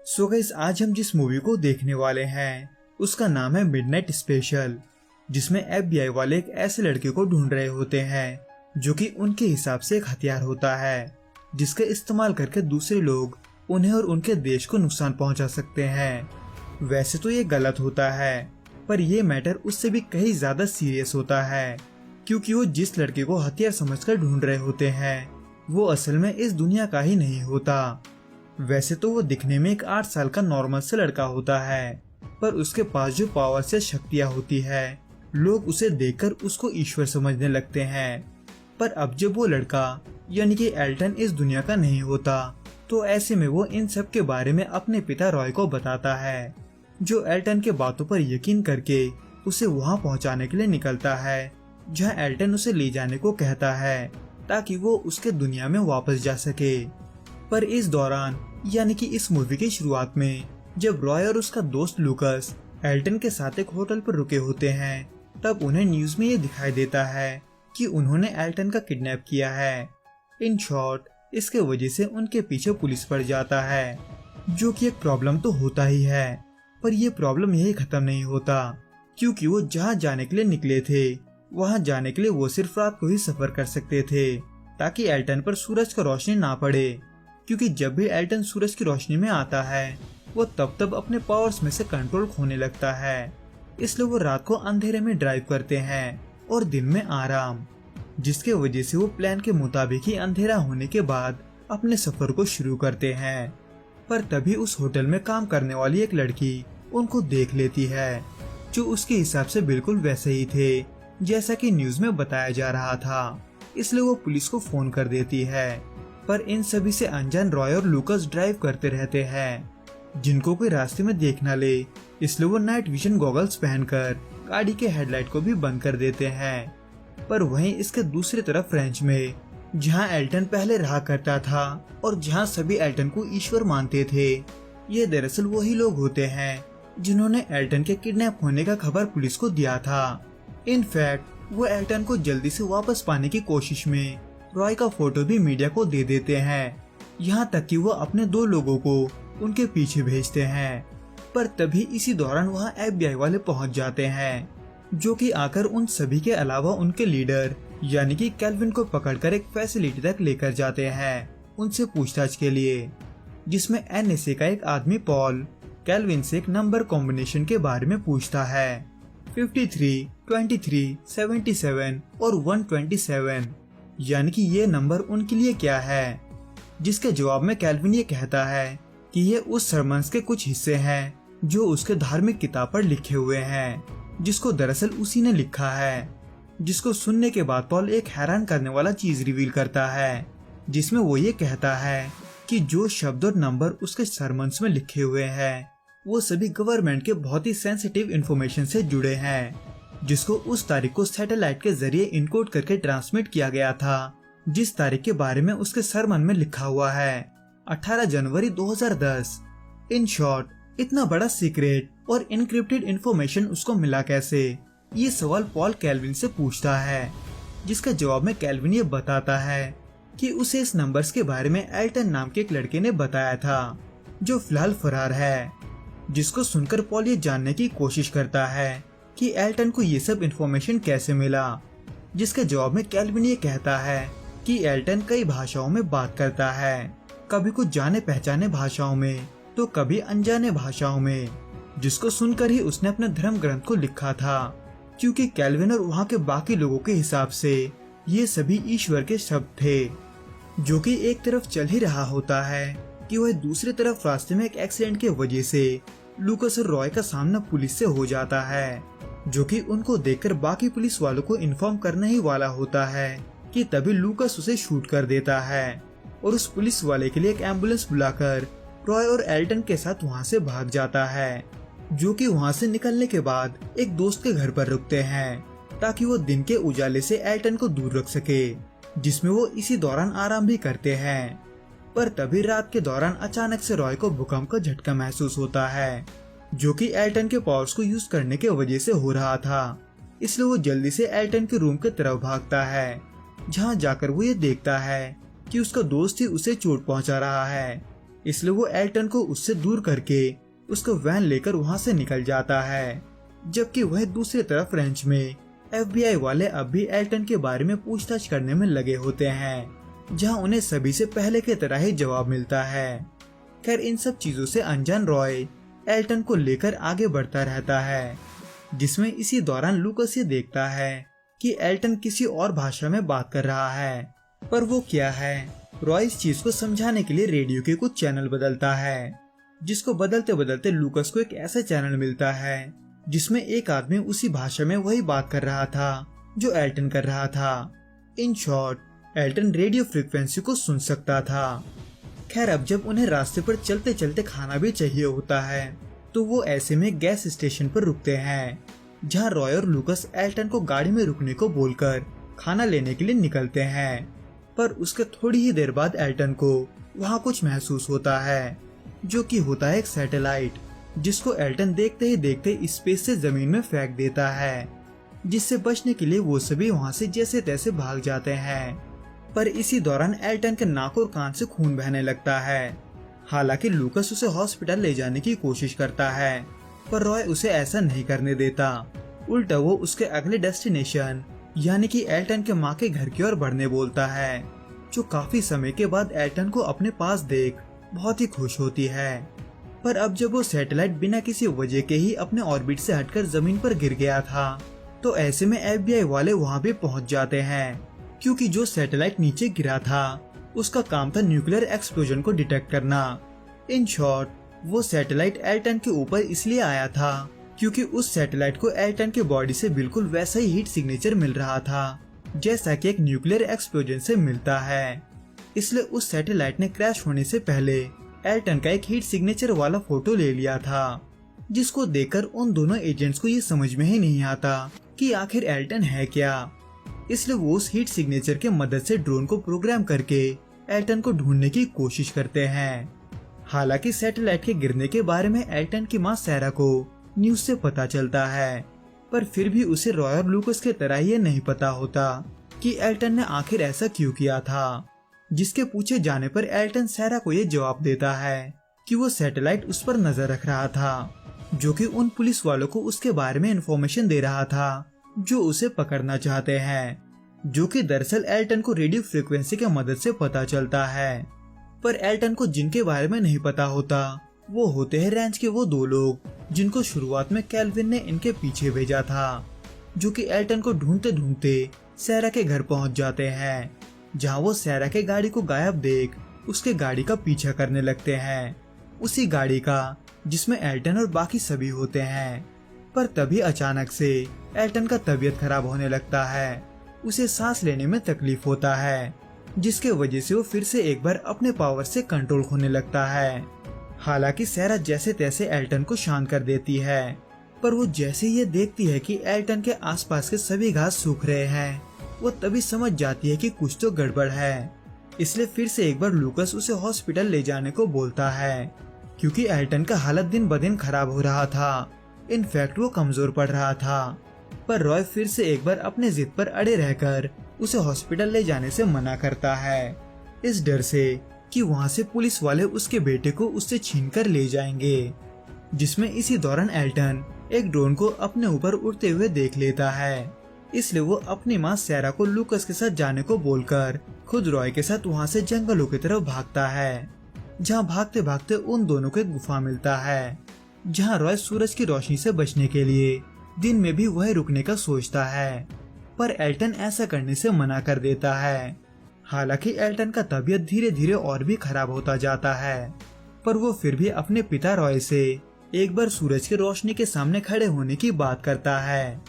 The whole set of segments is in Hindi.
सो गाइस, आज हम जिस मूवी को देखने वाले हैं उसका नाम है मिडनाइट स्पेशल, जिसमें FBI वाले एक ऐसे लड़के को ढूंढ रहे होते हैं जो कि उनके हिसाब से एक हथियार होता है जिसका इस्तेमाल करके दूसरे लोग उन्हें और उनके देश को नुकसान पहुंचा सकते हैं। वैसे तो ये गलत होता है, पर यह मैटर उससे भी कहीं ज्यादा सीरियस होता है, क्योंकि वो जिस लड़के को हथियार समझकर ढूंढ रहे होते हैं वो असल में इस दुनिया का ही नहीं होता। वैसे तो वो दिखने में एक 8 साल का नॉर्मल से लड़का होता है, पर उसके पास जो पावर से शक्तियां होती है लोग उसे देखकर उसको ईश्वर समझने लगते हैं। पर अब जब वो लड़का यानी कि एल्टन इस दुनिया का नहीं होता, तो ऐसे में वो इन सब के बारे में अपने पिता रॉय को बताता है, जो एल्टन के बातों पर यकीन करके उसे वहां पहुंचाने के लिए निकलता है जहां एल्टन उसे ले जाने को कहता है ताकि वो उसके दुनिया में वापस जा सके। पर इस दौरान यानी कि इस मूवी की शुरुआत में जब रॉय और उसका दोस्त लूकस एल्टन के साथ एक होटल पर रुके होते हैं, तब उन्हें न्यूज में ये दिखाई देता है कि उन्होंने एल्टन का किडनैप किया है। इन शॉर्ट, इसके वजह से उनके पीछे पुलिस पड़ जाता है, जो कि एक प्रॉब्लम तो होता ही है। पर यह प्रॉब्लम यही खत्म नहीं होता, क्योंकि वो जहाँ जाने के लिए निकले थे वहाँ जाने के लिए वो सिर्फ रात को ही सफर कर सकते थे ताकि एल्टन पर सूरज का रोशनी ना पड़े, क्योंकि जब भी एल्टन सूरज की रोशनी में आता है वो तब अपने पावर्स में से कंट्रोल खोने लगता है। इसलिए वो रात को अंधेरे में ड्राइव करते हैं और दिन में आराम, जिसके वजह से वो प्लान के मुताबिक ही अंधेरा होने के बाद अपने सफर को शुरू करते हैं। पर तभी उस होटल में काम करने वाली एक लड़की उनको देख लेती है, जो उसके हिसाब से बिल्कुल वैसे ही थे जैसा कि न्यूज में बताया जा रहा था। इसलिए वो पुलिस को फोन कर देती है। पर इन सभी से अनजान रॉय और लूकस ड्राइव करते रहते हैं, जिनको कोई रास्ते में देख न ले, इसलिए वो नाइट विजन गॉगल्स पहनकर गाड़ी के हेडलाइट को भी बंद कर देते हैं। पर वहीं इसके दूसरी तरफ फ्रेंच में, जहां एल्टन पहले रहा करता था और जहां सभी एल्टन को ईश्वर मानते थे, ये दरअसल वही लोग होते हैं जिन्होंने एल्टन के किडनैप होने का खबर पुलिस को दिया था। इनफैक्ट वो एल्टन को जल्दी से वापस पाने की कोशिश में रॉय का फोटो भी मीडिया को दे देते हैं, यहाँ तक कि वो अपने 2 लोगों को उनके पीछे भेजते हैं। पर तभी इसी दौरान वहाँ FBI वाले पहुँच जाते हैं, जो कि आकर उन सभी के अलावा उनके लीडर यानी कि केल्विन को पकड़कर एक फैसिलिटी तक लेकर जाते हैं उनसे पूछताछ के लिए, जिसमें NSA का एक आदमी पॉल केल्विन से एक नंबर कॉम्बिनेशन के बारे में पूछता है, 53, 23, 77 और 127, यानी कि ये नंबर उनके लिए क्या है। जिसके जवाब में केल्विन ये कहता है कि ये उस सरमन्स के कुछ हिस्से हैं जो उसके धार्मिक किताब पर लिखे हुए हैं, जिसको दरअसल उसी ने लिखा है। जिसको सुनने के बाद पॉल एक हैरान करने वाला चीज रिवील करता है, जिसमें वो ये कहता है कि जो शब्द और नंबर उसके सरमन्स में लिखे हुए हैं वो सभी गवर्नमेंट के बहुत ही सेंसिटिव इंफॉर्मेशन से जुड़े हैं, जिसको उस तारीख को सैटेलाइट के जरिए इनकोड करके ट्रांसमिट किया गया था, जिस तारीख के बारे में उसके सरमन में लिखा हुआ है 18 जनवरी 2010। इन शॉर्ट, इतना बड़ा सीक्रेट और इनक्रिप्टेड इंफॉर्मेशन उसको मिला कैसे, ये सवाल पॉल केल्विन से पूछता है। जिसका जवाब में केल्विन ये बताता है कि उसे इस नंबर्स के बारे में एल्टन नाम के एक लड़के ने बताया था, जो फिलहाल फरार है। जिसको सुनकर पॉल ये जानने की कोशिश करता है कि एल्टन को ये सब इंफॉर्मेशन कैसे मिला। जिसके जवाब में केल्विन ये कहता है कि एल्टन कई भाषाओं में बात करता है, कभी कुछ जाने पहचाने भाषाओं में तो कभी अनजाने भाषाओं में। जिसको सुनकर ही उसने अपने धर्म ग्रंथ को लिखा था, क्योंकि केल्विन और वहाँ के बाकी लोगों के हिसाब से ये सभी ईश्वर के शब्द थे, जो कि एक तरफ चल ही रहा होता है कि वह दूसरी तरफ रास्ते में एक एक्सीडेंट की वजह से लूकस और रॉय का सामना पुलिस से हो जाता है, जो कि उनको देखकर बाकी पुलिस वालों को इन्फॉर्म करने ही वाला होता है कि तभी लूकस उसे शूट कर देता है और उस पुलिस वाले के लिए एक एम्बुलेंस बुलाकर रॉय और एल्टन के साथ वहां से भाग जाता है, जो कि वहां से निकलने के बाद एक दोस्त के घर पर रुकते हैं ताकि वो दिन के उजाले से एल्टन को दूर रख सके, जिसमें वो इसी दौरान आराम भी करते हैं। पर तभी रात के दौरान अचानक से रॉय को भूकंप का झटका महसूस होता है, जो कि एल्टन के पावर्स को यूज करने के वजह से हो रहा था। इसलिए वो जल्दी से एल्टन के रूम की तरफ भागता है, जहां जाकर वो ये देखता है कि उसका दोस्त ही उसे चोट पहुंचा रहा है। इसलिए वो एल्टन को उससे दूर करके उसका वैन लेकर वहाँ से निकल जाता है। जबकि वह दूसरी तरफ रेंच में FBI वाले अब भी एल्टन के बारे में पूछताछ करने में लगे होते हैं, जहाँ उन्हें सभी से पहले की तरह ही जवाब मिलता है। खैर, इन सब चीजों से अनजान रॉय एल्टन को लेकर आगे बढ़ता रहता है, जिसमें इसी दौरान लूकस ये देखता है कि एल्टन किसी और भाषा में बात कर रहा है, पर वो क्या है। रॉय इस चीज को समझाने के लिए रेडियो के कुछ चैनल बदलता है, जिसको बदलते बदलते लूकस को एक ऐसा चैनल मिलता है जिसमें एक आदमी उसी भाषा में वही बात कर रहा था जो एल्टन कर रहा था। In short, Elton radio frequency को सुन सकता था। खैर, अब जब उन्हें रास्ते पर चलते चलते खाना भी चाहिए होता है, तो वो ऐसे में गैस स्टेशन पर रुकते हैं, जहाँ रॉय और लूकस एल्टन को गाड़ी में रुकने को बोलकर खाना लेने के लिए निकलते हैं। पर उसके थोड़ी ही देर बाद एल्टन को वहाँ कुछ महसूस होता है, जो कि होता है एक सैटेलाइट, जिसको एल्टन देखते ही देखते स्पेस से जमीन में फेंक देता है, जिससे बचने के लिए वो सभी वहाँ से जैसे तैसे भाग जाते हैं। पर इसी दौरान एल्टन के नाक और कान से खून बहने लगता है। हालांकि लूकस उसे हॉस्पिटल ले जाने की कोशिश करता है, पर रॉय उसे ऐसा नहीं करने देता। उल्टा वो उसके अगले डेस्टिनेशन यानी कि एल्टन के माँ के घर की ओर बढ़ने बोलता है, जो काफी समय के बाद एल्टन को अपने पास देख बहुत ही खुश होती है। पर अब जब वो सैटेलाइट बिना किसी वजह के ही अपने ऑर्बिट से हटकर जमीन पर गिर गया था, तो ऐसे में FBI वाले वहाँ भी पहुँच जाते हैं, क्योंकि जो सैटेलाइट नीचे गिरा था उसका काम था न्यूक्लियर एक्सप्लोजन को डिटेक्ट करना। इन शॉर्ट, वो सैटेलाइट एल्टन के ऊपर इसलिए आया था क्योंकि उस सैटेलाइट को एल्टन के बॉडी से बिल्कुल वैसा ही हीट सिग्नेचर मिल रहा था जैसा कि एक न्यूक्लियर एक्सप्लोजन से मिलता है। इसलिए उस सैटेलाइट ने क्रैश होने से पहले एल्टन का एक हीट सिग्नेचर वाला फोटो ले लिया था, जिसको देखकर उन दोनों एजेंट्स को ये समझ में ही नहीं आता कि आखिर एल्टन है क्या। इसलिए वो उस हीट सिग्नेचर के मदद से ड्रोन को प्रोग्राम करके एल्टन को ढूंढने की कोशिश करते हैं। हालांकि सैटेलाइट के गिरने के बारे में एल्टन की मां सैरा को न्यूज से पता चलता है, पर फिर भी उसे रॉय और लूकस के तरह ये नहीं पता होता कि एल्टन ने आखिर ऐसा क्यों किया था। जिसके पूछे जाने पर एल्टन सैरा को ये जवाब देता है कि वो सैटेलाइट उस पर नजर रख रहा था, जो कि उन पुलिस वालों को उसके बारे में इन्फॉर्मेशन दे रहा था जो उसे पकड़ना चाहते हैं, जो कि दरअसल एल्टन को रेडियो फ्रीक्वेंसी की मदद से पता चलता है। पर एल्टन को जिनके बारे में नहीं पता होता वो होते हैं रेंच के वो दो लोग जिनको शुरुआत में कैल्विन ने इनके पीछे भेजा था, जो कि एल्टन को ढूंढते ढूंढते सैरा के घर पहुंच जाते हैं, जहां वो सैरा के गाड़ी को गायब देख उसके गाड़ी का पीछा करने लगते हैं, उसी गाड़ी का जिसमें एल्टन और बाकी सभी होते हैं। पर तभी अचानक से एल्टन का तबीयत खराब होने लगता है, उसे सांस लेने में तकलीफ होता है, जिसके वजह से वो फिर से एक बार अपने पावर से कंट्रोल खोने लगता है। हालांकि सैरा जैसे तैसे एल्टन को शांत कर देती है, पर वो जैसे ये देखती है कि एल्टन के आसपास के सभी घास सूख रहे हैं, वो तभी समझ जाती है कि कुछ तो गड़बड़ है। इसलिए फिर से एक बार लूकस उसे हॉस्पिटल ले जाने को बोलता है, क्योंकि एल्टन का हालत दिन ब दिन खराब हो रहा था। इनफैक्ट वो कमजोर पड़ रहा था। पर रॉय फिर से एक बार अपने जिद पर अड़े रहकर उसे हॉस्पिटल ले जाने से मना करता है, इस डर से कि वहाँ से पुलिस वाले उसके बेटे को उससे छीनकर ले जाएंगे। जिसमें इसी दौरान एल्टन एक ड्रोन को अपने ऊपर उड़ते हुए देख लेता है, इसलिए वो अपनी माँ सैरा को लूकस के साथ जाने को बोलकर खुद रॉय के साथ वहाँ से जंगलों की तरफ भागता है, जहाँ भागते भागते उन दोनों को एक गुफा मिलता है, जहाँ रॉय सूरज की रोशनी से बचने के लिए दिन में भी वह रुकने का सोचता है, पर एल्टन ऐसा करने से मना कर देता है। हालांकि एल्टन का तबीयत धीरे धीरे और भी खराब होता जाता है, पर वो फिर भी अपने पिता रॉय से एक बार सूरज की रोशनी के सामने खड़े होने की बात करता है,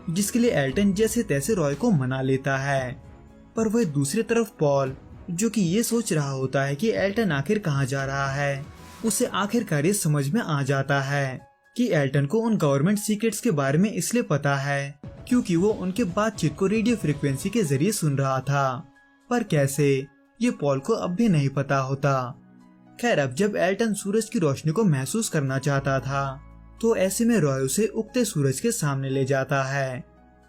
जिसके लिए एल्टन जैसे तैसे रॉय को मना लेता है। पर वह दूसरी तरफ पॉल, जो कि ये सोच रहा होता है कि एल्टन आखिर कहाँ जा रहा है, उसे आखिरकार ये समझ में आ जाता है कि एल्टन को उन गवर्नमेंट सीक्रेट्स के बारे में इसलिए पता है क्योंकि वो उनके बातचीत को रेडियो फ्रीक्वेंसी के जरिए सुन रहा था। पर कैसे, ये पॉल को अब भी नहीं पता होता। खैर, अब जब एल्टन सूरज की रोशनी को महसूस करना चाहता था, तो ऐसे में रॉय उसे उगते सूरज के सामने ले जाता है,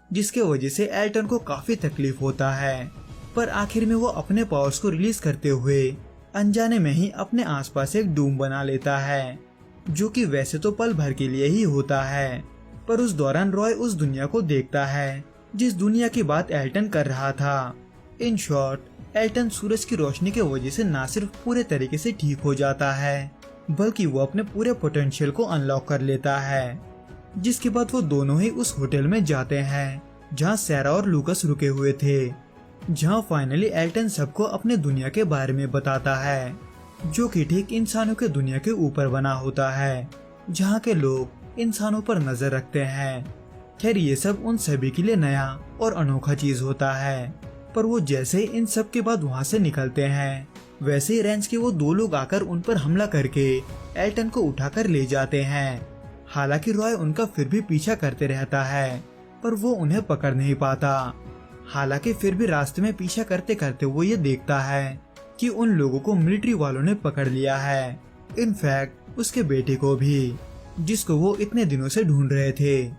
जिसके वजह से एल्टन को काफी तकलीफ होता है। पर आखिर में वो अपने पावर्स को रिलीज करते हुए अनजाने में ही अपने आसपास एक डूम बना लेता है, जो कि वैसे तो पल भर के लिए ही होता है, पर उस दौरान रॉय उस दुनिया को देखता है जिस दुनिया की बात एल्टन कर रहा था। इन शॉर्ट, एल्टन सूरज की रोशनी के वजह से न सिर्फ पूरे तरीके से ठीक हो जाता है, बल्कि वो अपने पूरे पोटेंशियल को अनलॉक कर लेता है। जिसके बाद वो दोनों ही उस होटल में जाते हैं जहाँ सैरा और लूकस रुके हुए थे, जहाँ फाइनली एल्टन सबको अपने दुनिया के बारे में बताता है, जो कि ठीक इंसानों के दुनिया के ऊपर बना होता है, जहाँ के लोग इंसानों पर नजर रखते हैं। खैर, ये सब उन सभी के लिए नया और अनोखा चीज होता है, पर वो जैसे ही इन सब के बाद वहाँ से निकलते हैं, वैसे ही रेंज के वो दो लोग आकर उन पर हमला करके एल्टन को उठाकर ले जाते हैं। हालांकि रॉय उनका फिर भी पीछा करते रहता है, पर वो उन्हें पकड़ नहीं पाता। हालांकि फिर भी रास्ते में पीछा करते करते वो ये देखता है कि उन लोगों को मिलिट्री वालों ने पकड़ लिया है, इनफैक्ट उसके बेटे को भी, जिसको वो इतने दिनों से ढूंढ रहे थे।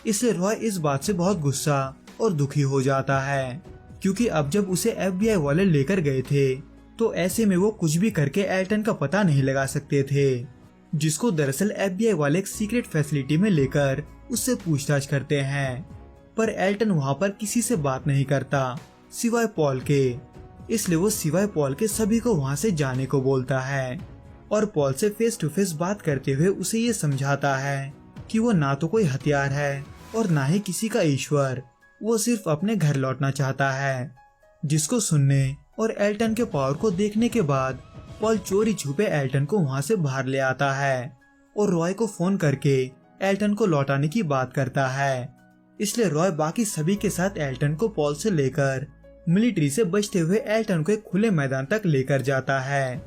इसलिए रॉय इस बात से बहुत गुस्सा और दुखी हो जाता है, क्योंकि अब जब उसे FBI वाले लेकर गए थे तो ऐसे में वो कुछ भी करके एल्टन का पता नहीं लगा सकते थे, जिसको दरअसल FBI वाले एक सीक्रेट फैसिलिटी में लेकर उससे पूछताछ करते हैं। पर एल्टन वहाँ पर किसी से बात नहीं करता सिवाय पॉल के, इसलिए वो सिवाय पॉल के सभी को वहाँ से जाने को बोलता है और पॉल से फेस टू फेस बात करते हुए उसे ये समझाता है कि वो ना तो कोई हथियार है और ना ही किसी का ईश्वर, वो सिर्फ अपने घर लौटना चाहता है। जिसको सुनने और एल्टन के पावर को देखने के बाद पॉल चोरी छुपे एल्टन को वहाँ से बाहर ले आता है और रॉय को फोन करके एल्टन को लौटाने की बात करता है। इसलिए रॉय बाकी सभी के साथ एल्टन को पॉल से लेकर मिलिट्री से बचते हुए एल्टन को एक खुले मैदान तक लेकर जाता है।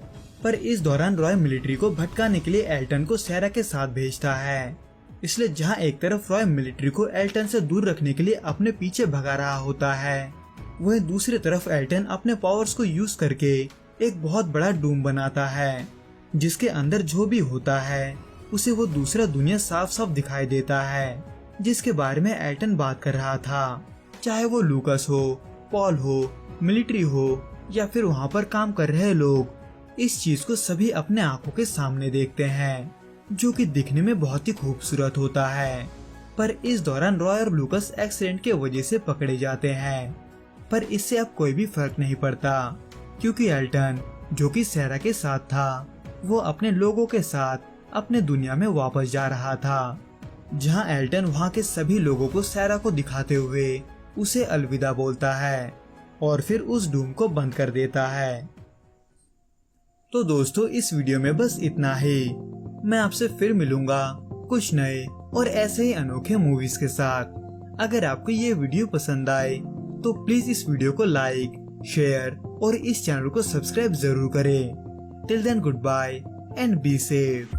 पर इस दौरान रॉय मिलिट्री को भटकाने के लिए एल्टन को सैरा के साथ भेजता है। इसलिए जहां एक तरफ रॉय मिलिट्री को एल्टन से दूर रखने के लिए अपने पीछे भगा रहा होता है, वहीं दूसरी तरफ एल्टन अपने पावर्स को यूज करके एक बहुत बड़ा डूम बनाता है, जिसके अंदर जो भी होता है उसे वो दूसरा दुनिया साफ साफ दिखाई देता है, जिसके बारे में एल्टन बात कर रहा था। चाहे वो लूकस हो, पॉल हो, मिलिट्री हो या फिर वहाँ पर काम कर रहे लोग, इस चीज को सभी अपने आंखों के सामने देखते हैं, जो कि दिखने में बहुत ही खूबसूरत होता है। पर इस दौरान रॉय और लूकस एक्सीडेंट के वजह से पकड़े जाते हैं, पर इससे अब कोई भी फर्क नहीं पड़ता, क्योंकि एल्टन, जो कि सैरा के साथ था, वो अपने लोगों के साथ अपने दुनिया में वापस जा रहा था, जहां एल्टन वहां के सभी लोगों को सैरा को दिखाते हुए उसे अलविदा बोलता है और फिर उस डूम को बंद कर देता है। तो दोस्तों, इस वीडियो में बस इतना ही। मैं आपसे फिर मिलूंगा कुछ नए और ऐसे ही अनोखे मूवीज के साथ। अगर आपको ये वीडियो पसंद आए तो प्लीज इस वीडियो को लाइक, शेयर और इस चैनल को सब्सक्राइब जरूर करें। Till then, good bye and be safe.